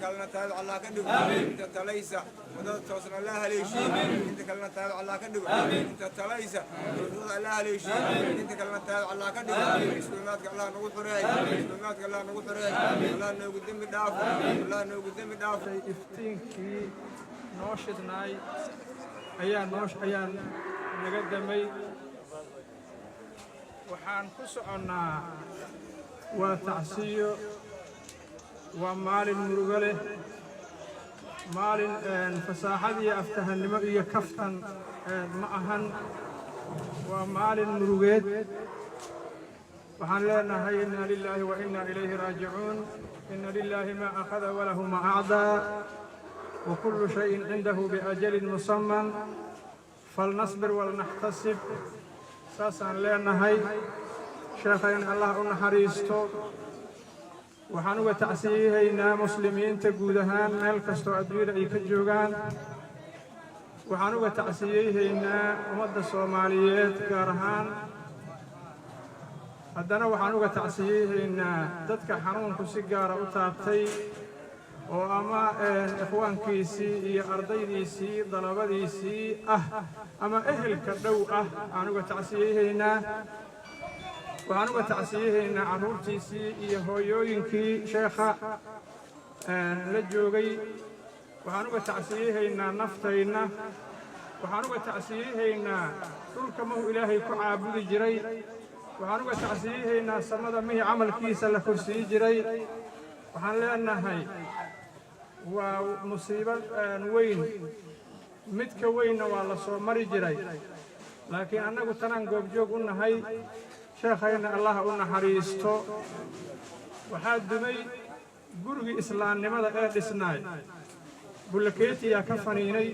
كلنا تابع الله كدب انت تليس ودود توصل الله ليشين انت كلنا تابع الله كدب انت تليس ودود الله ليشين انت كلنا تابع الله كدب اسلامك الله نقول حريه اسلامك الله نقول حريه الله نوغ دم داف الله نوغ دم داف iftiinkii noo shidnaay ayaan naga damay waxaan ku soconnaa waa tacsiyo waa maalin murugo leh maalin fasaaxad iyo aftahannimo iyo kaftan ma ahan waa maalin murugeed waxaan leenahay inna lilaahi wa inna ilayhi raajicuun inna lilaahi maa akhada walahu maa acdaa wa kullu shayin cindahu biajalin musamman falnasbir walnaxtasib saasaan leenahay sheekhayn allah u naxariisto waxaan uga tacsiyahaynaa muslimiinta guud ahaan meel kastoo adduunyada ay ka joogaan waxaan uga tacsiyahaynaa ummadda Soomaaliyeed gaar ahaan haddana waxaan uga tacsiyahaynaa dadka xanuunku si gaara u taabtay oo ama ikhwaankiisii iyo ardaydiisii dalabadiisii ama ehelka dhow aan uga tacsiyahaynaa waxaan uga tacsiyahaynaa carruurtiisii iyo hooyooyinkii sheekha la joogay waxaan uga tacsiyahaynaa naftayna waxaan uga tacsiyahaynaa dhulka mahu ilaahay ku caabudi jiray waxaan uga tacsiyahaynaa samada mihii camalkiisa la korsiin jiray waxaan leenahay waa musiibo weyn midka weynna waa la soo mari jiray laakiin annagu tanaan goobjoog u nahay sheekhayna allah u naxariisto waxaa dumay gurigii islaamnimada ee dhisnaay bullakeetiyaa ka faniinay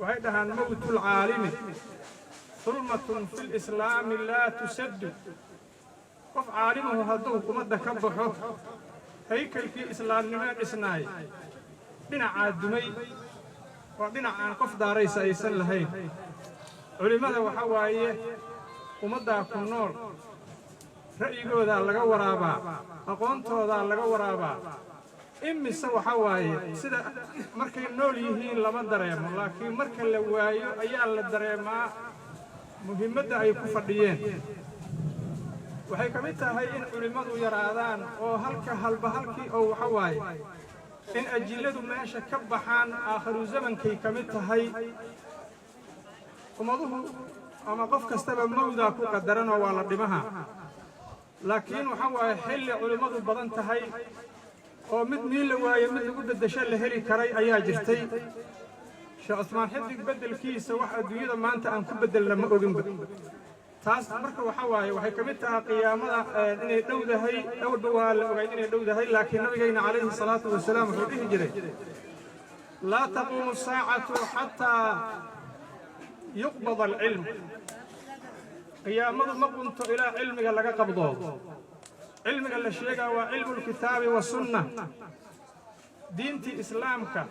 waxay dhahaan mawtul caalimi sulmatun fil islaami laa tusaddu qof caalimuhu hadduu ummadda ka baxo haykalkii islaamnimada dhisnaay dhinacaa dumay waa dhinac aan qof daaraysa aysan lahayn culimmada waxa waaye ummaddaa ku nool ra'yigoodaa laga waraabaa aqoontoodaa laga waraabaa imise waxa waaye sida markay nool yihiin lama dareemo laakiin marka la waayo ayaa la dareemaa muhiimadda ay ku fadhiyeen waxay ka mid tahay in culimmadu yaraadaan oo halba halkii oo waxa waaye in ajilladu meesha ka baxaan aakhiru zamankay ka mid tahay ummaduhu ama qof kastaba mawdaa ku qadaranoo waa la dhimaha laakiin waxa waaye xilli culimmadu badan tahay oo mid la waayo mid lagu beddesho la heli karay ayaa jirtay sheekh Usmaan Xidig beddelkiisa wax adduunyada maanta aan ku beddelna ma oginba taas marka waxa waaye waxay ka mid tahay qiyaamada inay dhowdahay awalba waa la ogay inay dhowdahay laakiin nabigayna calayhi salaatu wasalaam wuxuu dhihi jiray laa taquumu saacatu xataa yuqbada alcilm qiyaamadu ma qunto ilaa cilmiga laga qabdoodo cilmiga la sheegaa waa cilmu lkitaabi wasunna diintii islaamka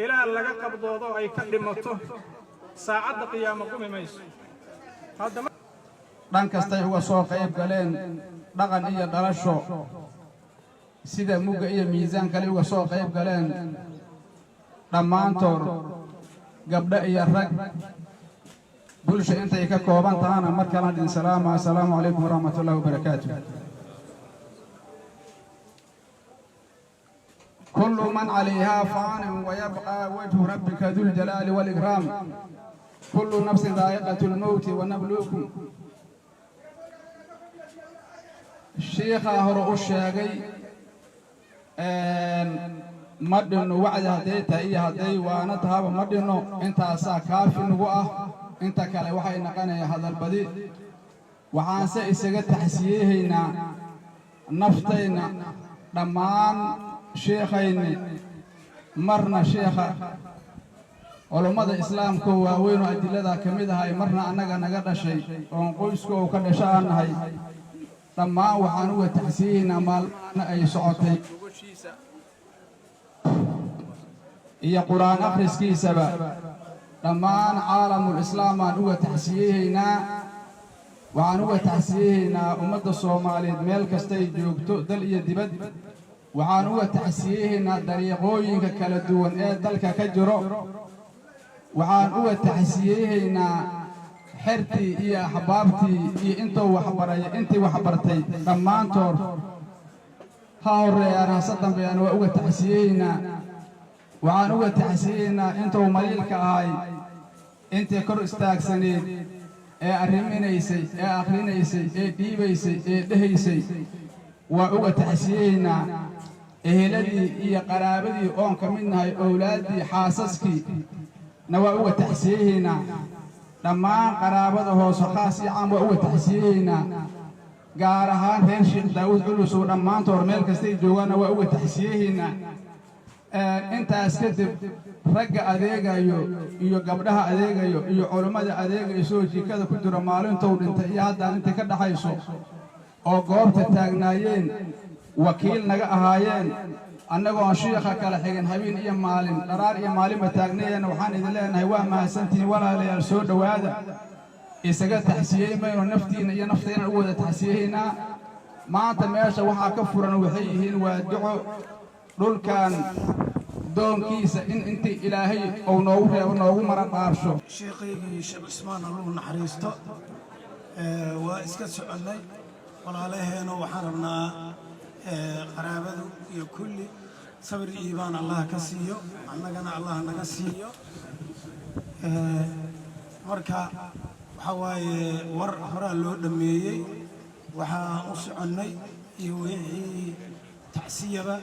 ilaa laga qabdoodo ay ka dhimato saacadda qiyaamo qumi mayso dhan kastay uga soo qayb galeen dhaqan iyo dhalasho sida mugga iyo miisaan kale uga soo qayb galeen dhammaantood gabdho iyo rag bulsha intay ka kooban tahana mar kale idin salaama assalaamu calaykum waraxmatullaahi wabarakaatuh كل من عليها فان ويبقى وجه ربك ذو الجلال والإكرام كل نفس ذائقة الموت ونبلوكم الشيخ هرؤ الشاقي مدن وعد هديت هي هدي وانا تهاب مدن انت اسا كافي نغوه انت كله waxay naqanay hadal badi waxaan se isaga taxsiyeeyna naftayna dhamaan sheekhayni marna sheekha culimada islaamka waaweyn oo adilada kamid ah marna anaga naga dhashay oo qoyska oo ka dhashaanahay dhammaan waxaan uga taxsiyeynaa maalna ay socotay iyo quraan akhriskiisaba dhammaan caalamul islaam aan uga taxsiyeeynaa waxaan uga taxsiyeeynaa ummadda Soomaaliyeed meel kasta ay joogto dal iyo dibad waxaan uga taxsiyeeynaa dariiqooyinka kala duwan ee dalka ka jiro waxaan uga taxsiyeeynaa xirtii iyo axbaabtii iyo intii wax bartay dhammaantood ha horeeyaan hase dambeeyaan waa uga taxsiyeeynaa waxaan uga taxsiyeeynaa intuu mariilka ahay intii kor istaagsaneed ee arriminaysay ee akhrinaysay ee dhiibaysay ee dhehaysay waa uga taxsiyeeynaa eheladii iyo qaraabadii oon ka mid nahay owlaaddii xaasaskii na waa uga taxsiyeeynaa dhammaan qaraabada hoose khaas iyo caam waa uga taxsiyeeynaa gaar ahaan reer Sheekh Daawud Culus oo dhammaantood meel kastay joogaana waa uga taxsiyeeynaa intaas kadib ragga adeegayo iyo gabdhaha adeegayo iyo culimada adeegayso jikada ku jira maalintuu dhintay iyo haddaan inta ka dhaxayso oo goobta taagnaayeen wakiil naga ahaayeen annagoo sheekha kala xigin habeen iyo maalin dharaar iyo maalin taagnaayeen waxaan idin leenahay waa mahadsantiin walaalayaal soo dhawaada isaga taxsiyeeymayno naftiina iyo nafteena ugu wada taxsiyeeynaa maanta meesha waxaa ka furan waxay yihiin waa duco dhulkan doonkiisa in intii ilaahay oo noogu reebo noogu mara dhaarsho sheekhaygii Sheekh Ismaan Allahu naxariisto waa iska soconay walaalaheena waxaan rabnaa qaraabadu iyo kulli sabir iyo iimaan Allah ka siiyo annagana Allah naga siiyo marka waxa waaye war hore loo dhameeyay waxaan u soconay iyo wixii tacsiyaba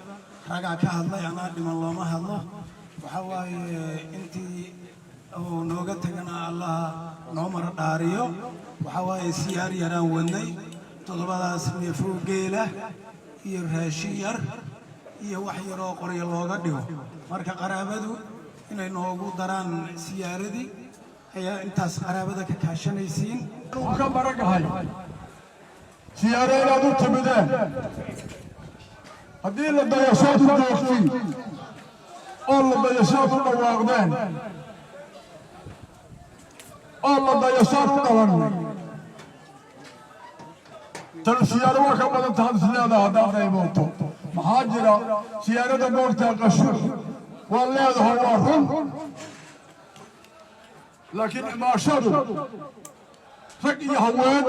raga ka hadlay anaa dhiman looma hadlo waxa waaye intii oo nooga tagana Allah noo mar dhaariyo waxa waaye siyaar yaraan wadnay todobadaas neefo geela iyo raashin yar iyo wax yar oo qoryo looga dhigo marka qaraabadu inay noogu daraan siyaaradii ayaa intaas qaraabada ka kaashanaysiin ka baragahay siyaarada u timideen haddii la dayashood u joogtiin oo la dayashood u dhawaaqdeen oo la dayashood u dhalan tan siyaaro waa ka badan tahay siyaada haddaad qaybooto maxaa jira siyaarada moogtaa qashuux waa leedahay waa run laakiin imaashadu rag iyo haween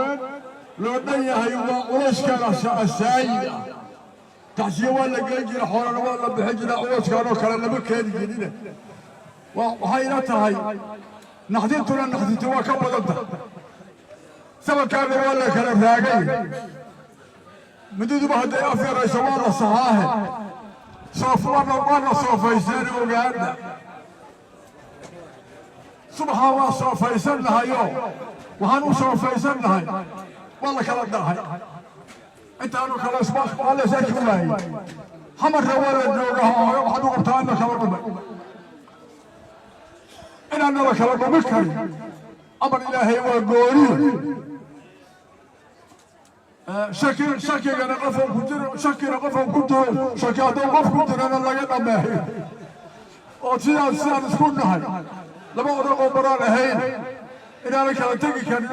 loo dhan yahay waa culashkana asaayida taxsiye waa la geyn jira xoolana waa la bixin jira culashkanoo kale lama keeni jirine waxayna tahay naxdintuna naxdintu waa ka badan tahay sababkaana waa la kala raagay mididuba hadday afyarayso waa la sahaahe waa la soofayseen ogaana subaxa waa soofaysan nahayo waxaan u soofaysan nahay waa la kala dhahay intaanu kala waa la saki waayey xamarka waa la joogaa waxaad u qabtaa in la kala dhumay inaanna la kala dhumi karin amar ilaahay waa gooniyo shakigana qofon ku jiro shakina qofon ku jiro shaki hadduu qof ku jirana laga dhameeyo oo sidaan isku nahay laba odagoo baraan ahayn inaanan kala tegi karin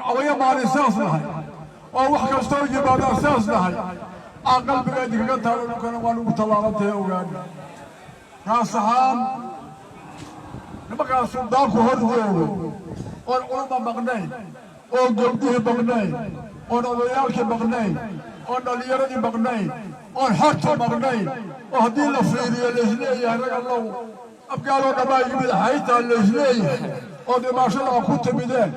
awaya maalin saas nahay oo wax kastoo yimaadaan saas nahay aan qalbigeedi kaga taalo dhulkana waan ugu tallaabantahay ogaani kaas ahaan nimankaas suldaanku hor joogo oon culuma maqnayn oo gabdhihii maqnayn oon odayaalkii maqnayn oon dhallinyaradii maqnayn oon xorta maqnayn oo haddii la fiiriyo laisleeyahay rag allow afgaaloo dhammaa yimid xaytaa laisleeyahay oo dhimaashada aan ku timideen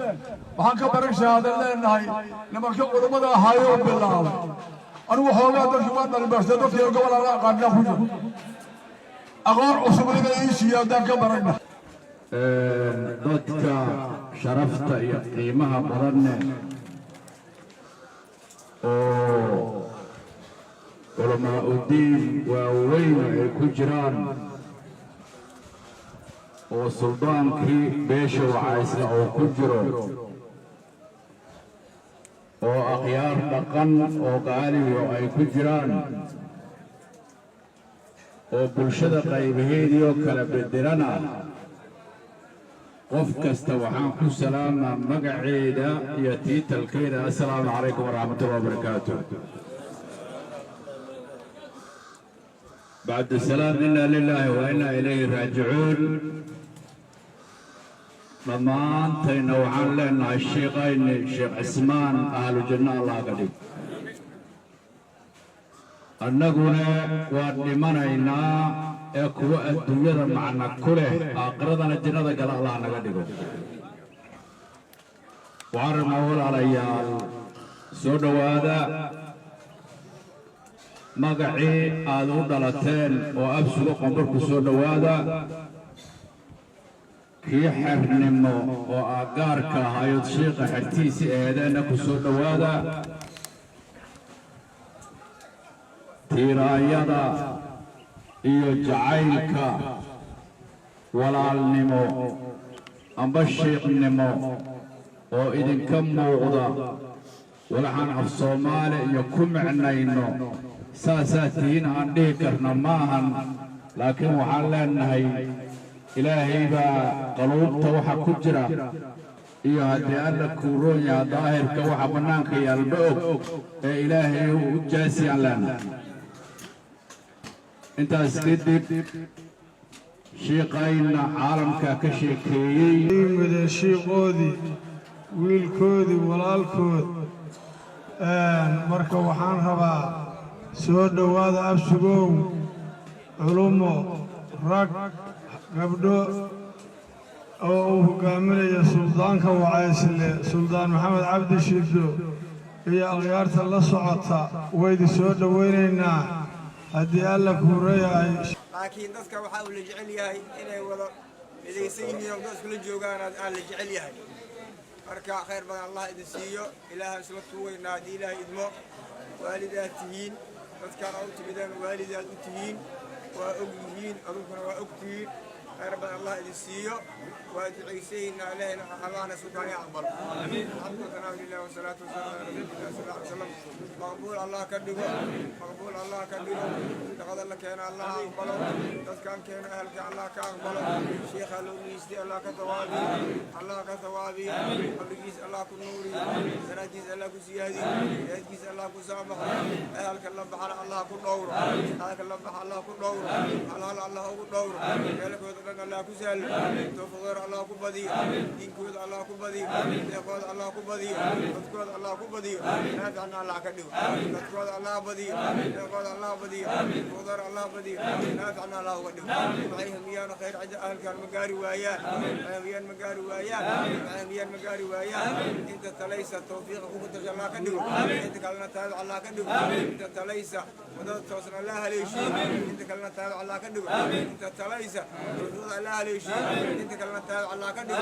waxaan ka baran shahaadan leenahay nimankii culummada ahaayoo bilaabay anigu xoogaa dadkii waa dhalibaastay dadkii gobol aan aqaanaa ku jiro aqoon cusub inay ii siiyo haddaan ka barana dadka sharafta iyo qiimaha badanne oo culamaa udiin waaweyn ay ku jiraan oo suldaankii beesha wacaysna oo ku jiro oo akhyaar dhaqan oo qaaliyo ay ku jiraan oo bulshada qaybaheedii oo kala bedelana qof kasta waxaan ku salaamaa magaceeda iyo tiitalkeeda. assalaamu calaykum waraxmatullahi wabarakaatuh. بعد السلام إنا لله وإنا إليه راجعون. ضمانتين وعن لنا الشيخين الشيخ عثمان أهل الجنة الله قديم النقولة ودمنينا اكو الدنيا معنا كله اقرضنا الجنة قال الله نقدم وعرم اول علي سود هذا مقعي هذو دلتين وابسلو قنبرك سود هذا كي حرنمو واقارك هايو شيخ حتيسي اهدانك سود هذا tiraayada iyo jacaylka walaalnimo amba sheekhnimo oo idinka muuqda waxaan af Soomaali iyo ku macnayno saasatiin aan dhihi karna maahan laakiin waxaan leenahay ilaahay baa qaluubta waxa ku jira iyo haddii alla kuuroonya daahirka waxa bannaanka yaalba og ee ilaahay u jaasiyaan leenahay. intaas kadib shiiqayna caalamka ka sheekeeyey shiiqoodii wiilkoodii walaalkood marka waxaan rabaa soo dhowaada absugow culumo rag gabdho oo uu hogaaminaya suldaanka wacaysle suldaan maxamed cabdi shido iyo akhyaarta la socota waydi soo dhowaynaynaa haddii alla kuurayahay. laakiin dadka waxa uu la jecel yahay inay wada midaysan yihiin oo dadku la joogaan aan la jecel yahay. marka khayr badan allah idin siiyo ilaahay isla tuugaynaa haddii ilaahay idmo waalidaad tihiin dadkaan u timideen waalidaad u tihiin waa og yihiin adunkuna waa og tihiin خير بن الله يدسيه وادعيسينا علينا اللهنا سبحانه أقبل. آمين. الحمد لله والصلاة والسلام على رسول الله صلى الله عليه وسلم. مقبول الله كدبه مقبول الله كدبه لقد الله كان الله أقبله تذكر كان أهلك الله كأقبله شيخ الأميستي الله كثوابي الله كثوابي أبرجيس الله كنوري سنجيس الله كسيادي يجيس الله كسامح أهلك الله بحر الله كنور أهلك الله بحر الله كنور الله كنور يلك الله كسل توفيق الله كبدي دين كود الله كبدي يقول الله كبدي تذكر الله كبدي نادعنا الله كدو تذكر الله بدي يقول الله بدي توفيق الله بدي نادعنا الله كدو معهم يا خير عند أهل كان مقاري وياه معهم مقاري وياه معهم مقاري وياه أنت تليس التوفيق كنت الله كدو أنت كلنا تابع الله كدو أنت تليس ودود توصل الله ليش أنت كلنا تابع الله كدو أنت تليس الله ليش أنت كلنا تابع الله كدو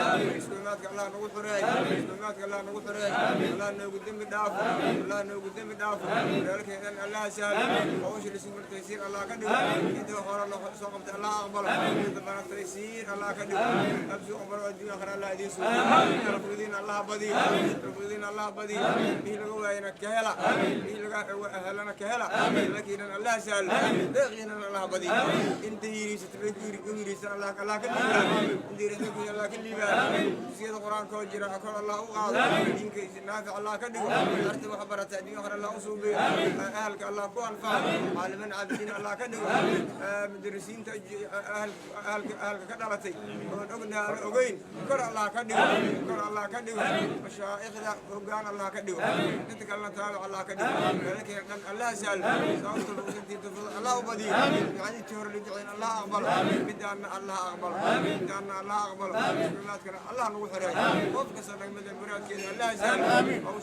سلاماتك الله نقول حراي سلاماتك الله نقول حراي الله نقدم الدافع الله نقدم الدافع ذلك أن الله سهل وش اللي سمر تيسير الله كدو أنت خير الله سوقت الله أقبل أنت بنا تيسير الله كدو أبزو أمر الدنيا خير الله يديسو رب الدين الله بدي رب الدين الله بدي به لقوا هنا كهلا به لقوا أهلنا كهلا لكن الله سهل لكن الله بدي أنت يريس تبكير يريس الله كلا كلي ندير ذكر الله كلي سيد القرآن كوجرا أكون الله أقاد إنك نافع الله كدو أرتب خبرة الدنيا خير الله أصوبي أهلك الله كون فاهم عالمين عابدين الله كدو مدرسين أهلك كدلتي ونقولنا أجين كر الله كدو كر الله كدو مشايخ وقان الله كدو نتكلم تعالى الله كدو لكن الله سأل سألت الله بدي يعني تهر لجعين الله أقبل بدأنا الله أقبل بدأنا الله أقبل الله نقول حراي وفق سنة من المراد كذا الله سأل